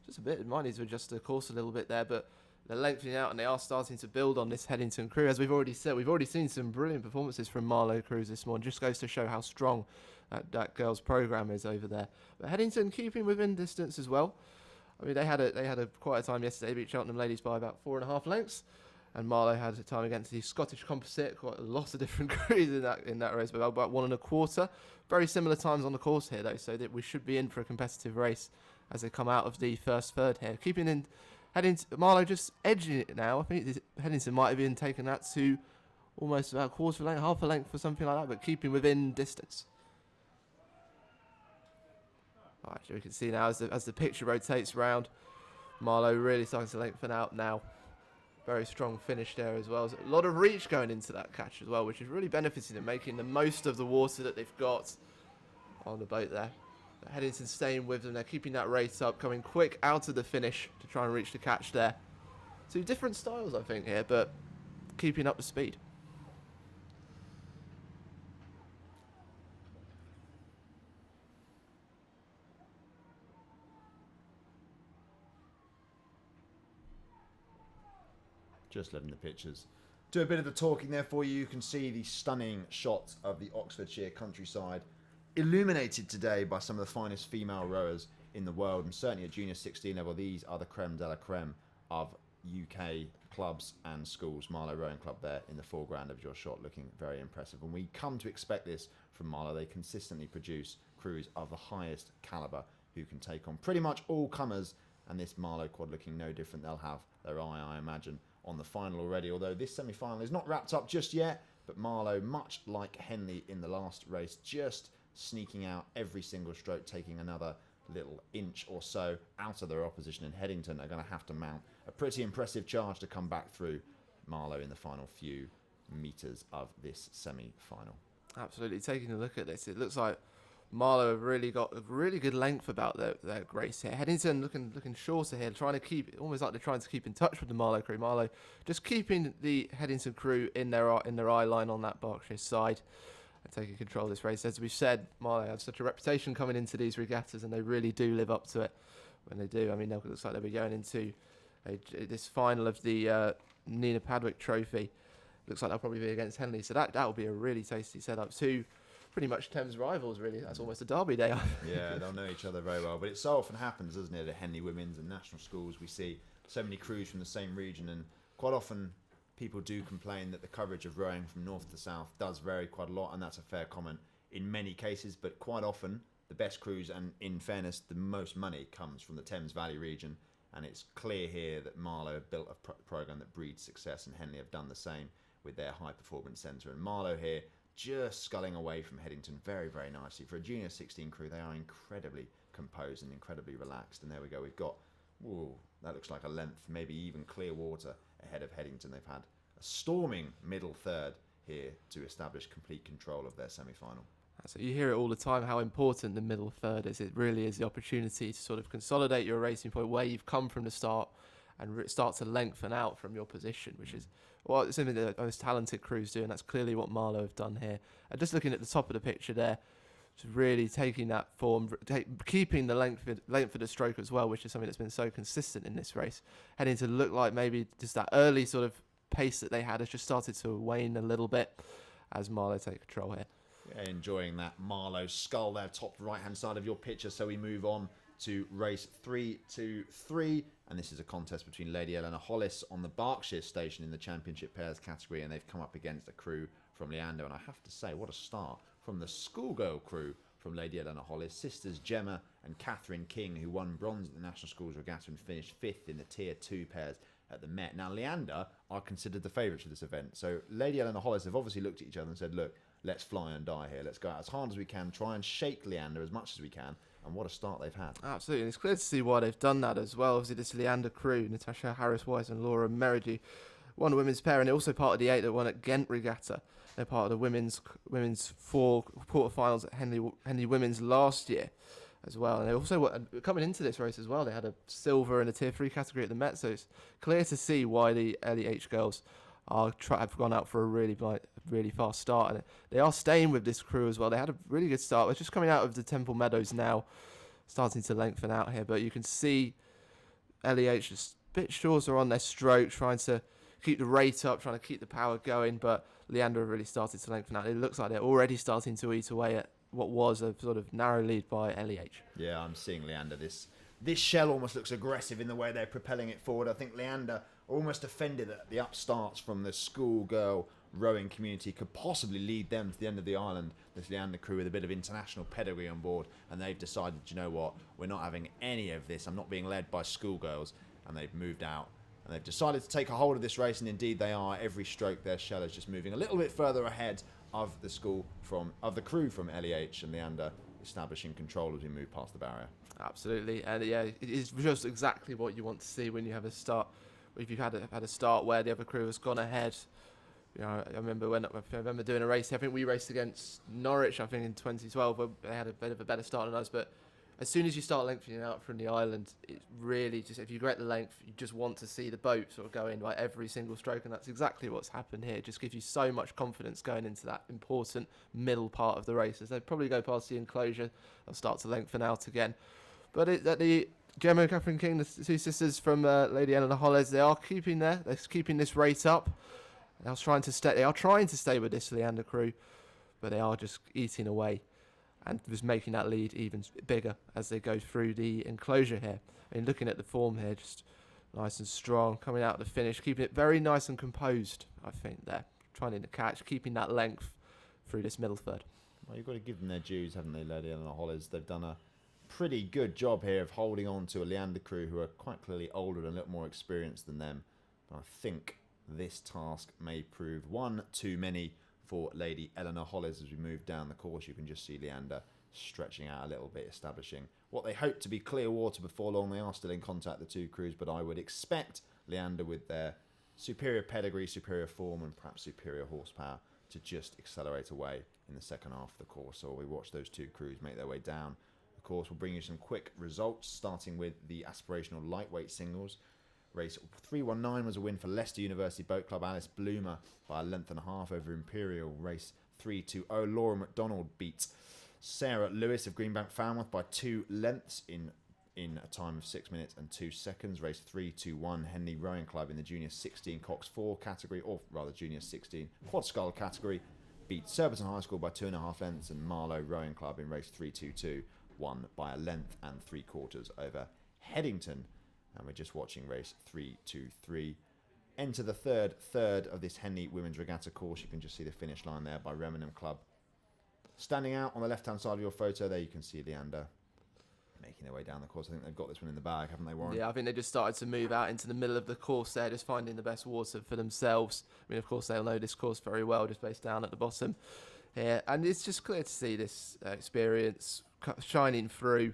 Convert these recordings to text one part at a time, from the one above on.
just a bit. Might need to adjust the course a little bit there, but they're lengthening out and they are starting to build on this Headington crew. As we've already said, we've already seen some brilliant performances from Marlow crews this morning. Just goes to show how strong that girls' programme is over there. But Headington keeping within distance as well. I mean, they had a quite a time yesterday. Beat Cheltenham ladies by about 4.5 lengths. And Marlow had a time against the Scottish Composite, quite a lot of different crews in that race, but about 1.25. Very similar times on the course here, though, so that we should be in for a competitive race as they come out of the first third here. Keeping in, Marlow just edging it now. I think Headington might have even taken that to almost about a quarter length, half a length or something like that, but keeping within distance. All right, so we can see now as the picture rotates round, Marlow really starting to lengthen out now. Very strong finish there as well. There's a lot of reach going into that catch as well, which is really benefiting them, making the most of the water that they've got on the boat there. But Headington staying with them. They're keeping that race up, coming quick out of the finish to try and reach the catch there. Two different styles, I think, here, but keeping up the speed. Just letting the pictures do a bit of the talking there for you. You can see the stunning shots of the Oxfordshire countryside, illuminated today by some of the finest female rowers in the world, and certainly at junior 16 level, these are the creme de la creme of UK clubs and schools. Marlow Rowing Club there in the foreground of your shot, looking very impressive. And we come to expect this from Marlow. They consistently produce crews of the highest calibre who can take on pretty much all comers, and this Marlow quad looking no different. They'll have their eye, I imagine, on the final already, although this semi-final is not wrapped up just yet. But Marlow, much like Henley in the last race, just sneaking out every single stroke, taking another little inch or so out of their opposition, and Headington are going to have to mount a pretty impressive charge to come back through Marlow in the final few metres of this semi-final. Absolutely. Taking a look at this, it looks like Marlow have really got a really good length about their race here. Headington looking shorter here, trying to keep, almost like they're trying to keep in touch with the Marlow crew. Marlow just keeping the Headington crew in their eye line on that Berkshire side and taking control of this race. As we've said, Marlow have such a reputation coming into these regattas, and they really do live up to it when they do. I mean, it looks like they'll be going into this final of the Nina Padwick Trophy. Looks like they'll probably be against Henley, so that will be a really tasty setup. Two pretty much Thames rivals, really. That's almost a derby day. Yeah, they'll know each other very well. But it so often happens, doesn't it, at Henley Women's and national schools, we see so many crews from the same region, and quite often people do complain that the coverage of rowing from north to south does vary quite a lot, and that's a fair comment in many cases. But quite often, the best crews, and in fairness, the most money comes from the Thames Valley region, and it's clear here that Marlow have built a programme that breeds success, and Henley have done the same with their high performance centre. And Marlow here just sculling away from Headington very, very nicely. For a junior 16 crew, they are incredibly composed and incredibly relaxed. And there we go. We've got, ooh, that looks like a length, maybe even clear water ahead of Headington. They've had a storming middle third here to establish complete control of their semi-final. So you hear it all the time, how important the middle third is. It really is the opportunity to sort of consolidate your racing point where you've come from the start and start to lengthen out from your position, which is what some of the most talented crews do, and that's clearly what Marlow have done here. And just looking at the top of the picture there, just really taking that form, keeping the length of the stroke as well, which is something that's been so consistent in this race. Heading to look like maybe just that early sort of pace that they had has just started to wane a little bit as Marlow take control here. Yeah, enjoying that Marlow skull there, top right-hand side of your picture. So we move on to race 3-2-3, and this is a contest between Lady Eleanor Hollis on the Berkshire station in the championship pairs category, and they've come up against a crew from Leander, and I have to say, what a start from the schoolgirl crew from Lady Eleanor Hollis. Sisters Gemma and Catherine King, who won bronze at the National Schools Regatta and finished 5th in the Tier 2 pairs at the Met. Now, Leander are considered the favourites for this event, so Lady Eleanor Hollis have obviously looked at each other and said, look, let's fly and die here. Let's go out as hard as we can, try and shake Leander as much as we can. And what a start they've had. Absolutely. And it's clear to see why they've done that as well. Obviously, this Leander crew, Natasha Harris-Weiss and Laura Merridew, won a women's pair, and they're also part of the 8 that won at Ghent Regatta. They're part of the women's 4 quarterfinals at Henley Women's last year as well. And they also, coming into this race as well, they had a silver in a Tier 3 category at the Met. So it's clear to see why the LEH girls have gone out for a really fast start, and they are staying with this crew as well. They had a really good start. They're just coming out of the Temple Meadows now, starting to lengthen out here, but you can see LEH just a bit shorter on their stroke, trying to keep the rate up, trying to keep the power going, but Leander really started to lengthen out. It looks like they're already starting to eat away at what was a sort of narrow lead by LEH. Yeah, I'm seeing Leander. This shell almost looks aggressive in the way they're propelling it forward. I think Leander are almost offended that the upstarts from the schoolgirl rowing community could possibly lead them to the end of the island. This Leander crew with a bit of international pedigree on board, and they've decided, you know what, we're not having any of this. I'm not being led by schoolgirls, and they've moved out. And they've decided to take a hold of this race, and indeed they are. Every stroke, their shell is just moving a little bit further ahead of the crew from LEH, and Leander establishing control as we move past the barrier. Absolutely, and yeah, it is just exactly what you want to see when you have a start. If you've had a start where the other crew has gone ahead. You know, I remember doing a race. I think we raced against Norwich. I think in 2012, where they had a bit of a better start than us, but as soon as you start lengthening out from the island, it really just, if you get the length, you just want to see the boat sort of go in by every single stroke, and that's exactly what's happened here. It just gives you so much confidence going into that important middle part of the race. As they probably go past the enclosure, they'll start to lengthen out again. But the Gemma and Catherine King, the two sisters from Lady Eleanor Hollis, they're keeping this rate up. They are trying to stay with this Leander crew, but they are just eating away. And was making that lead even bigger as they go through the enclosure here. I mean, looking at the form here, just nice and strong, coming out of the finish, keeping it very nice and composed, I think, there. Trying to catch, keeping that length through this middle third. Well, you've got to give them their dues, haven't they, Lady Eleanor Hollis? They've done a pretty good job here of holding on to a Leander crew who are quite clearly older and a little more experienced than them. But I think this task may prove one too many for Lady Eleanor Hollis. As we move down the course, you can just see Leander stretching out a little bit, establishing what they hope to be clear water before long. They are still in contact, the two crews, but I would expect Leander, with their superior pedigree, superior form, and perhaps superior horsepower, to just accelerate away in the second half of the course. So we watch those two crews make their way down. Of course, we'll bring you some quick results, starting with the aspirational lightweight singles. Race 319 was a win for Leicester University Boat Club. Alice Bloomer by a length and a half over Imperial. Race 320, Laura McDonald beat Sarah Lewis of Greenbank Falmouth by 2 lengths in a time of 6 minutes and 2 seconds. Race 321, Henley Rowing Club in the Junior 16 Cox 4 category, or rather Junior 16 Quad Scull category, beat Surbiton High School by 2.5 lengths, and Marlow Rowing Club in race 322 won by a length and 3/4 over Headington. And we're just watching race 323. Enter the third of this Henley Women's Regatta course. You can just see the finish line there by Remenham Club. Standing out on the left-hand side of your photo there, you can see Leander making their way down the course. I think they've got this one in the bag, haven't they, Warren? Yeah, I think they just started to move out into the middle of the course there, just finding the best water for themselves. I mean, of course, they'll know this course very well, just based down at the bottom here. And it's just clear to see this experience shining through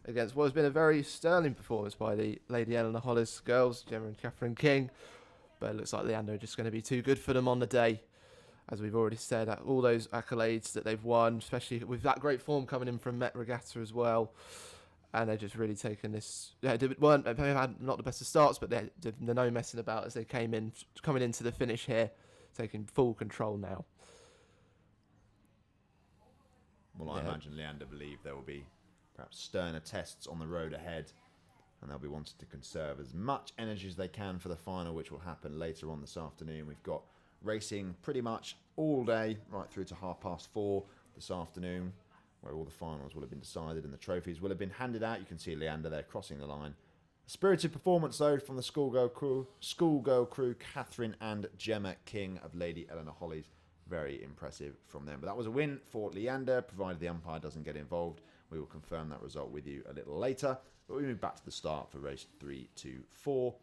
against what has been a very sterling performance by the Lady Eleanor Hollis girls, Gemma and Catherine King. But it looks like Leander are just going to be too good for them on the day. As we've already said, all those accolades that they've won, especially with that great form coming in from Met Regatta as well. And they're just really taking this. They've had not the best of starts, but they're no messing about as they coming into the finish here, taking full control now. Well, I imagine Leander believe there will be perhaps sterner tests on the road ahead, and they'll be wanting to conserve as much energy as they can for the final, which will happen later on this afternoon. We've got racing pretty much all day, right through to 4:30 this afternoon, where all the finals will have been decided and the trophies will have been handed out. You can see Leander there crossing the line. Spirited performance, though, from the schoolgirl crew, Catherine and Gemma King of Lady Eleanor Hollis. Very impressive from them. But that was a win for Leander, provided the umpire doesn't get involved. We will confirm that result with you a little later. But we move back to the start for race 324.